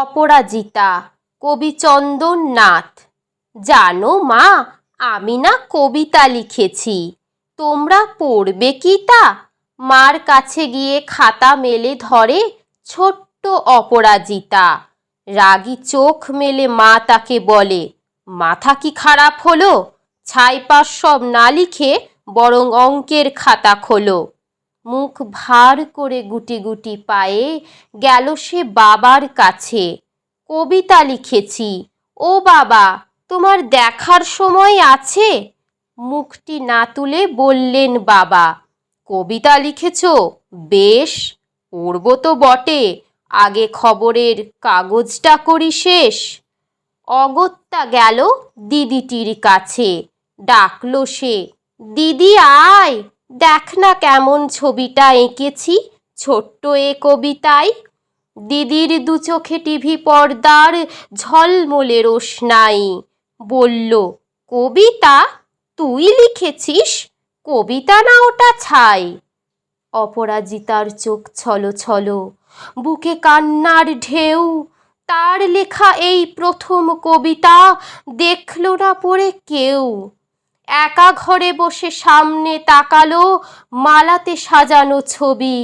অপরাজিতা, কবি চন্দন নাথ। জানো মা, আমি না কবিতা লিখেছি, তোমরা পড়বে কি তা? মার কাছে গিয়ে খাতা মেলে ধরে ছোট্ট অপরাজিতা। রাগী চোখ মেলে মা তাকে বলে, মাথা কি খারাপ হলো? ছাইপাশ সব না লিখে বরং অঙ্কের খাতা খোলো। মুখ ভার করে গুটি গুটি পায়ে গেল সে বাবার কাছে। কবিতা লিখেছি, ও বাবা, তোমার দেখার সময় আছে? মুখটি না তুলে বললেন বাবা, কবিতা লিখেছ? বেশ, পড়ব তো বটে, আগে খবরের কাগজটা করি শেষ। অগত্যা গেল দিদিটির কাছে, ডাকলো সে, দিদি আয়, দেখ না কেমন ছবিটা এঁকেছি ছোট্ট এ কবিতায়। দিদির দু চোখে টিভি পর্দার ঝলমলে রোশনাই। বলল, কবিতা? তুই লিখেছিস? কবিতা না ওটা ছাই। অপরাজিতার চোখ ছলো ছলো, বুকে কান্নার ঢেউ। তার লেখা এই প্রথম কবিতা দেখল না পড়ে কেউ। একা ঘরে বসে সামনে তাকালো মালাতে সাজানো ছবি।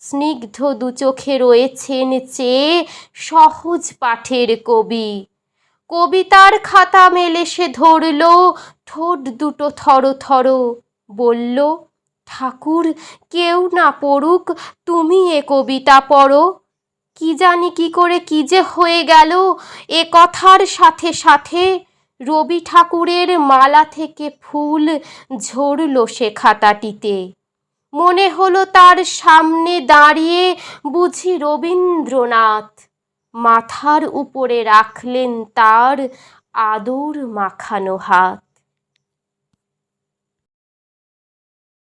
স্নিগ্ধ দু চোখে রয়েছেন চেয়ে সহজ পাঠের কবি। কবিতার খাতা মেলে সে ধরল, ঠোঁট দুটো থর থর। বলল, ঠাকুর, কেউ না পড়ুক, তুমি এ কবিতা পড়ো। কি জানি কি করে কি যে হয়ে গেল, এ কথার সাথে সাথে রবি ঠাকুরের মালা থেকে ফুল ঝরল সে খাতাটিতে। মনে হলো তার সামনে দাঁড়িয়ে বুঝি রবীন্দ্রনাথ। মাথার উপরে রাখলেন তার আদর মাখানো হাত।